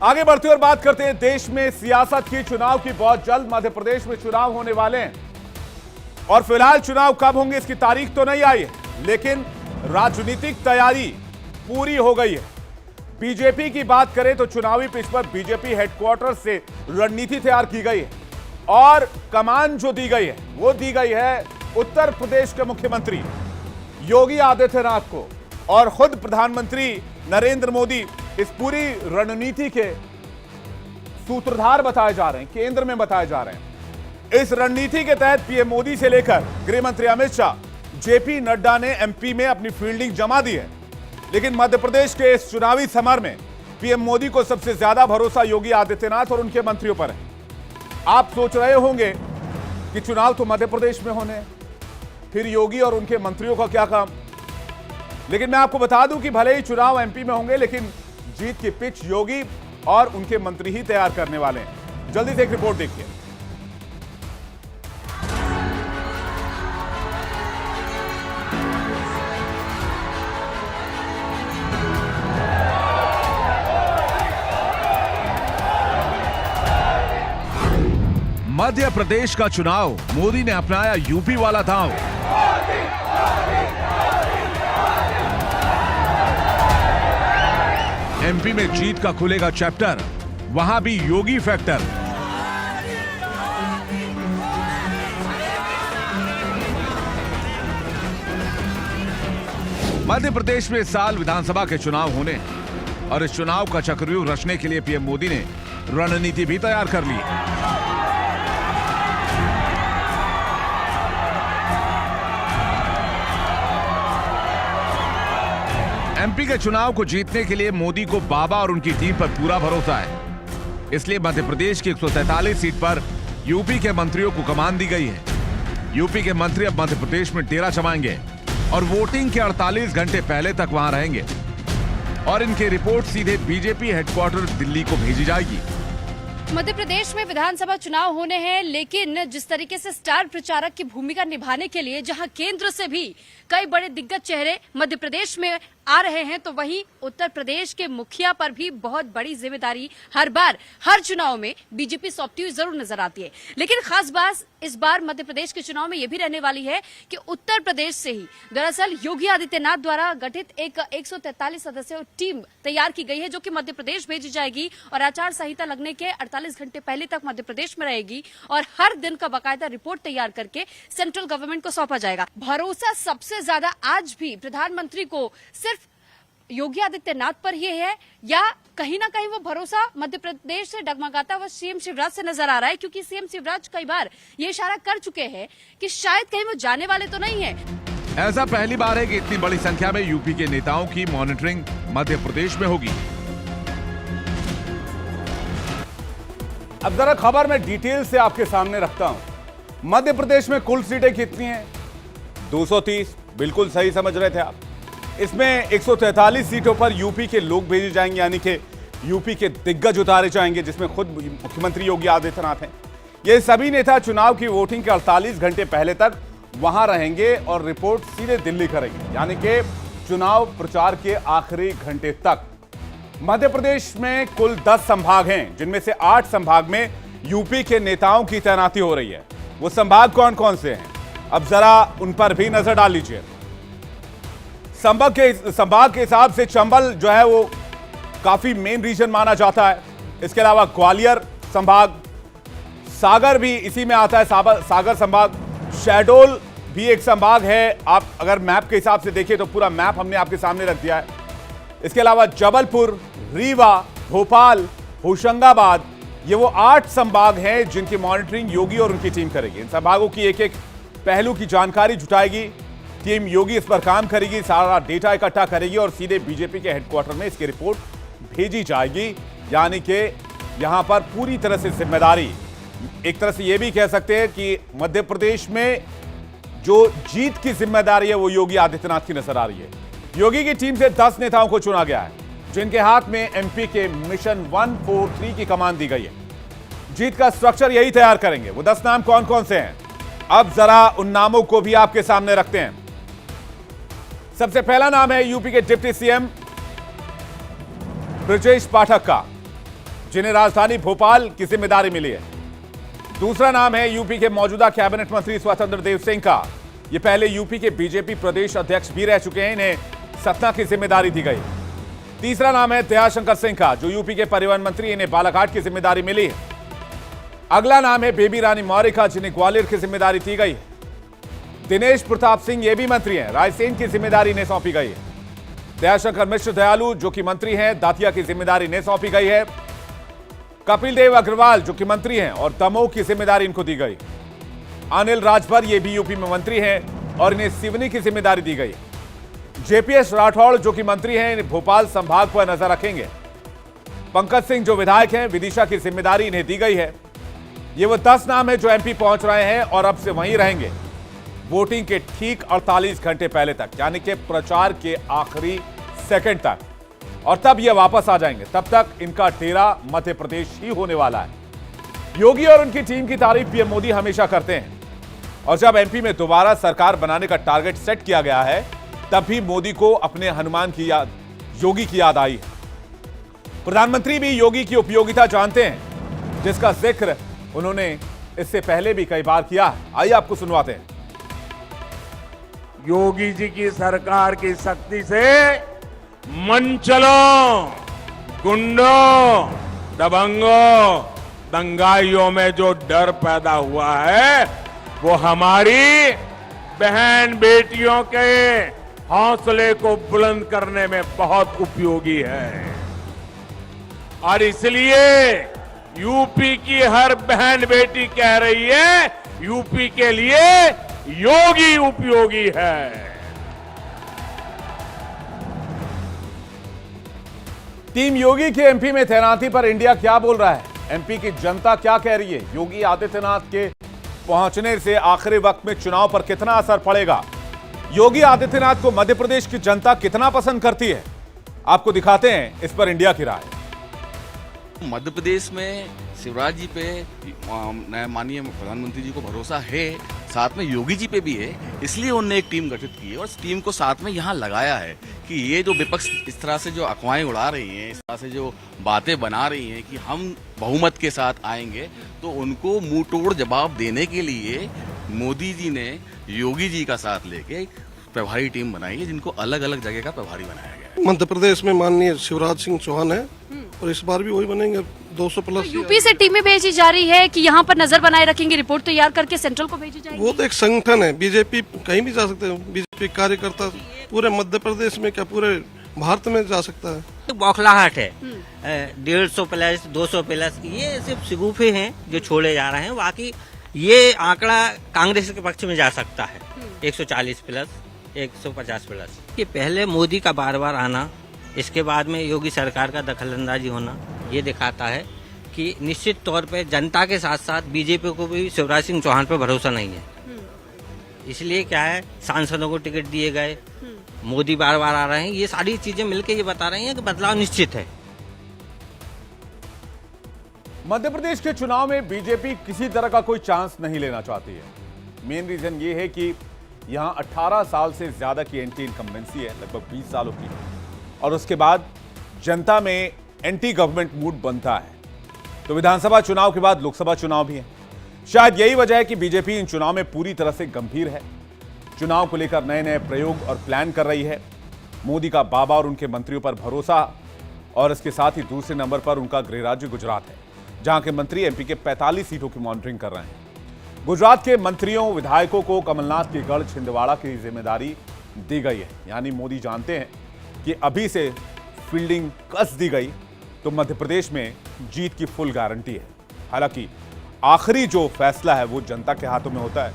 आगे बढ़ते और बात करते हैं देश में सियासत की, चुनाव की। बहुत जल्द मध्य प्रदेश में चुनाव होने वाले हैं और फिलहाल चुनाव कब होंगे इसकी तारीख तो नहीं आई है, लेकिन राजनीतिक तैयारी पूरी हो गई है। बीजेपी की बात करें तो चुनावी पिच पर बीजेपी हेडक्वार्टर से रणनीति तैयार की गई है और कमान जो दी गई है वो दी गई है उत्तर प्रदेश के मुख्यमंत्री योगी आदित्यनाथ को, और खुद प्रधानमंत्री नरेंद्र मोदी इस पूरी रणनीति के सूत्रधार बताए जा रहे हैं, केंद्र में बताए जा रहे हैं। इस रणनीति के तहत पीएम मोदी से लेकर गृह मंत्री अमित शाह, जेपी नड्डा ने एमपी में अपनी फील्डिंग जमा दी है। लेकिन मध्य प्रदेश के इस चुनावी समर में पीएम मोदी को सबसे ज्यादा भरोसा योगी आदित्यनाथ और उनके मंत्रियों पर है। आप सोच रहे होंगे कि चुनाव तो मध्य प्रदेश में होने हैं, फिर योगी और उनके मंत्रियों का क्या काम। लेकिन मैं आपको बता दूं कि भले ही चुनाव एमपी में होंगे, लेकिन जीत की पिच योगी और उनके मंत्री ही तैयार करने वाले हैं। जल्दी से एक रिपोर्ट देखिए। मध्य प्रदेश का चुनाव, मोदी ने अपनाया यूपी वाला दांव। एमपी में जीत का खुलेगा चैप्टर, वहां भी योगी फैक्टर। मध्य प्रदेश में इस साल विधानसभा के चुनाव होने हैं और इस चुनाव का चक्रव्यूह रचने के लिए पीएम मोदी ने रणनीति भी तैयार कर ली है। एमपी के चुनाव को जीतने के लिए मोदी को बाबा और उनकी टीम पर पूरा भरोसा है। इसलिए मध्य प्रदेश की 143 सीट पर यूपी के मंत्रियों को कमान दी गई है। यूपी के मंत्री अब मध्य प्रदेश में डेरा जमाएंगे और वोटिंग के 48 घंटे पहले तक वहां रहेंगे और इनकी रिपोर्ट सीधे बीजेपी हेडक्वार्टर दिल्ली को भेजी जाएगी। मध्य प्रदेश में विधानसभा चुनाव होने हैं, लेकिन जिस तरीके से स्टार प्रचारक की भूमिका निभाने के लिए जहां केंद्र से भी कई बड़े दिग्गज चेहरे मध्य प्रदेश में आ रहे हैं, तो वहीं उत्तर प्रदेश के मुखिया पर भी बहुत बड़ी जिम्मेदारी हर बार हर चुनाव में बीजेपी सौंपती हुई जरूर नजर आती है। लेकिन खास बात इस बार मध्य प्रदेश के चुनाव में यह भी रहने वाली है कि उत्तर प्रदेश से ही दरअसल योगी आदित्यनाथ द्वारा गठित एक 143 सदस्यों टीम तैयार की गई है, जो कि मध्य प्रदेश भेजी जाएगी और आचार संहिता लगने के 48 घंटे पहले तक मध्य प्रदेश में रहेगी और हर दिन का बाकायदा रिपोर्ट तैयार करके सेंट्रल गवर्नमेंट को सौंपा जाएगा। भरोसा सबसे ज्यादा आज भी प्रधानमंत्री को सिर्फ योगी आदित्यनाथ पर ही है, या कहीं ना कहीं वो भरोसा मध्य प्रदेश से डगमगाता हुआ सीएम शिवराज से नजर आ रहा है, क्योंकि सीएम शिवराज कई बार ये इशारा कर चुके हैं कि शायद कहीं वो जाने वाले तो नहीं है। ऐसा पहली बार है कि इतनी बड़ी संख्या में यूपी के नेताओं की मॉनिटरिंग मध्य प्रदेश में होगी। अब जरा खबर में डिटेल से आपके सामने रखता हूं। मध्य प्रदेश में कुल सीटें कितनी हैं? 230। बिल्कुल सही समझ रहे थे आप। इसमें 143 सीटों पर यूपी के लोग भेजे जाएंगे, यानी कि यूपी के दिग्गज उतारे जाएंगे, जिसमें खुद मुख्यमंत्री योगी आदित्यनाथ हैं। ये सभी नेता चुनाव की वोटिंग के 48 घंटे पहले तक वहां रहेंगे और रिपोर्ट सीधे दिल्ली करेंगे, यानी कि चुनाव प्रचार के आखिरी घंटे तक। मध्य प्रदेश में कुल 10 संभाग हैं, जिनमें से 8 संभाग में यूपी के नेताओं की तैनाती हो रही है। वो संभाग कौन कौन से हैं, अब जरा उन पर भी नजर डाल लीजिए। संभाग के हिसाब से चंबल जो है वो काफी मेन रीजन माना जाता है। इसके अलावा ग्वालियर संभाग, सागर भी इसी में आता है, सागर संभाग, शहडोल भी एक संभाग है। आप अगर मैप के हिसाब से देखिए तो पूरा मैप हमने आपके सामने रख दिया है। इसके अलावा जबलपुर, रीवा, भोपाल, होशंगाबाद, ये वो 8 संभाग हैं जिनकी मॉनिटरिंग योगी और उनकी टीम करेगी। इन संभागों की एक एक पहलू की जानकारी जुटाएगी टीम योगी, इस पर काम करेगी, सारा डेटा इकट्ठा करेगी और सीधे बीजेपी के हेडक्वार्टर में इसकी रिपोर्ट भेजी जाएगी। यानी कि यहां पर पूरी तरह से जिम्मेदारी, एक तरह से यह भी कह सकते हैं कि मध्य प्रदेश में जो जीत की जिम्मेदारी है वो योगी आदित्यनाथ की नजर आ रही है। योगी की टीम से 10 नेताओं को चुना गया है, जिनके हाथ में एमपी के मिशन 143 की कमान दी गई है। जीत का स्ट्रक्चर यही तैयार करेंगे। वो 10 नाम कौन कौन से हैं, अब जरा उन नामों को भी आपके सामने रखते हैं। सबसे पहला नाम है यूपी के डिप्टी सीएम ब्रजेश पाठक का। जिन्हें राजधानी भोपाल की जिम्मेदारी मिली है। दूसरा नाम है यूपी के मौजूदा कैबिनेट मंत्री स्वतंत्र देव सिंह का। ये पहले यूपी के बीजेपी प्रदेश अध्यक्ष भी रह चुके हैं, इन्हें सतना की जिम्मेदारी दी गई। तीसरा नाम है दयाशंकर सिंह का, जो यूपी के परिवहन मंत्री, इन्हें बालाघाट की जिम्मेदारी मिली है। अगला नाम है बेबी रानी मौर्य का, जिन्हें ग्वालियर की जिम्मेदारी दी गई है। दिनेश प्रताप सिंह ये भी मंत्री हैं, रायसेन की जिम्मेदारी इन्हें सौंपी गई है। दयाशंकर मिश्र दयालु जो कि मंत्री हैं, दातिया की जिम्मेदारी इन्हें सौंपी गई है। कपिल देव अग्रवाल जो कि मंत्री हैं और दमोह की जिम्मेदारी इनको दी गई। अनिल राजभर ये भी यूपी में मंत्री हैं और इन्हें सिवनी की जिम्मेदारी दी गई। जेपीएस राठौड़ जो कि मंत्री हैं, इन्हें भोपाल संभाग पर नजर रखेंगे। पंकज सिंह जो विधायक हैं, विदिशा की जिम्मेदारी इन्हें दी गई है। ये वो 10 नाम है जो एमपी पहुंच रहे हैं और अब से वहीं रहेंगे वोटिंग के ठीक 48 घंटे पहले तक, यानी कि प्रचार के आखिरी सेकंड तक, और तब ये वापस आ जाएंगे। तब तक इनका डेरा मध्य प्रदेश ही होने वाला है। योगी और उनकी टीम की तारीफ पीएम मोदी हमेशा करते हैं और जब एमपी में दोबारा सरकार बनाने का टारगेट सेट किया गया है, तब भी मोदी को अपने हनुमान की याद, योगी की याद आई है। प्रधानमंत्री भी योगी की उपयोगिता जानते हैं, जिसका जिक्र उन्होंने इससे पहले भी कई बार किया है। आइए आपको सुनवाते हैं। योगी जी की सरकार की शक्ति से मनचलों, गुंडों, दबंगों, दंगाइयों में जो डर पैदा हुआ है, वो हमारी बहन बेटियों के हौसले को बुलंद करने में बहुत उपयोगी है। और इसलिए यूपी की हर बहन बेटी कह रही है, यूपी के लिए योगी उपयोगी है। टीम योगी के एमपी में तैनाती पर इंडिया क्या बोल रहा है? एमपी की जनता क्या कह रही है? योगी आदित्यनाथ के पहुंचने से आखिरी वक्त में चुनाव पर कितना असर पड़ेगा? योगी आदित्यनाथ को मध्य प्रदेश की जनता कितना पसंद करती है? आपको दिखाते हैं इस पर इंडिया की राय। मध्य प्रदेश में शिवराज जी पे माननीय प्रधानमंत्री जी को भरोसा है, साथ में योगी जी पे भी है, इसलिए उन्होंने एक टीम गठित की है और इस टीम को साथ में यहाँ लगाया है कि ये जो विपक्ष इस तरह से जो अफवाहें उड़ा रही हैं, इस तरह से जो बातें बना रही हैं कि हम बहुमत के साथ आएंगे, तो उनको मुंह तोड़ जवाब देने के लिए मोदी जी ने योगी जी का साथ लेके एक प्रभारी टीम बनाई है, जिनको अलग अलग जगह का प्रभारी बनाया गया है। मध्य प्रदेश में माननीय शिवराज सिंह चौहान है और इस बार भी वही बनेंगे। 200 प्लस तो यूपी से टीमें भेजी जा रही है कि यहाँ पर नजर बनाए रखेंगे, रिपोर्ट तैयार करके सेंट्रल को भेजी जाएगी। वो तो एक संगठन है, बीजेपी कहीं भी जा सकते हैं। बीजेपी कार्यकर्ता पूरे मध्य प्रदेश में क्या पूरे भारत में जा सकता है। बौखलाहट है, 150 प्लस 200 प्लस, ये सिर्फ शिगुफे हैं जो छोड़े जा रहे हैं। बाकी ये आंकड़ा कांग्रेस के पक्ष में जा सकता है, 140 प्लस 150 प्लस। ये पहले मोदी का बार बार आना, इसके बाद में योगी सरकार का दखलंदाजी होना, ये दिखाता है कि निश्चित तौर पे जनता के साथ साथ बीजेपी को भी शिवराज सिंह चौहान पे भरोसा नहीं है। इसलिए क्या है, सांसदों को टिकट दिए गए, मोदी बार बार आ रहे हैं, ये सारी चीजें मिलकर ये बता रही हैं कि बदलाव निश्चित है। मध्य प्रदेश के चुनाव में बीजेपी किसी तरह का कोई चांस नहीं लेना चाहती है। मेन रीजन ये है कि यहां 18 साल से ज्यादा की एंटी इनकम्बेंसी है, लगभग 20 सालों की, और उसके बाद जनता में एंटी गवर्नमेंट मूड बनता है। तो विधानसभा चुनाव के बाद लोकसभा चुनाव भी है। शायद यही वजह है कि बीजेपी इन चुनाव में पूरी तरह से गंभीर है। चुनाव को लेकर नए नए प्रयोग और प्लान कर रही है। मोदी का बाबा और उनके मंत्रियों पर भरोसा, और इसके साथ ही दूसरे नंबर पर उनका गृह राज्य गुजरात है, जहां के मंत्री एमपी के 45 सीटों की मॉनिटरिंग कर रहे हैं। गुजरात के मंत्रियों विधायकों को कमलनाथ के गढ़ छिंदवाड़ा की जिम्मेदारी दी गई है। यानी मोदी जानते हैं कि अभी से फील्डिंग कस दी गई तो मध्य प्रदेश में जीत की फुल गारंटी है। हालांकि आखिरी जो फैसला है वो जनता के हाथों में होता है।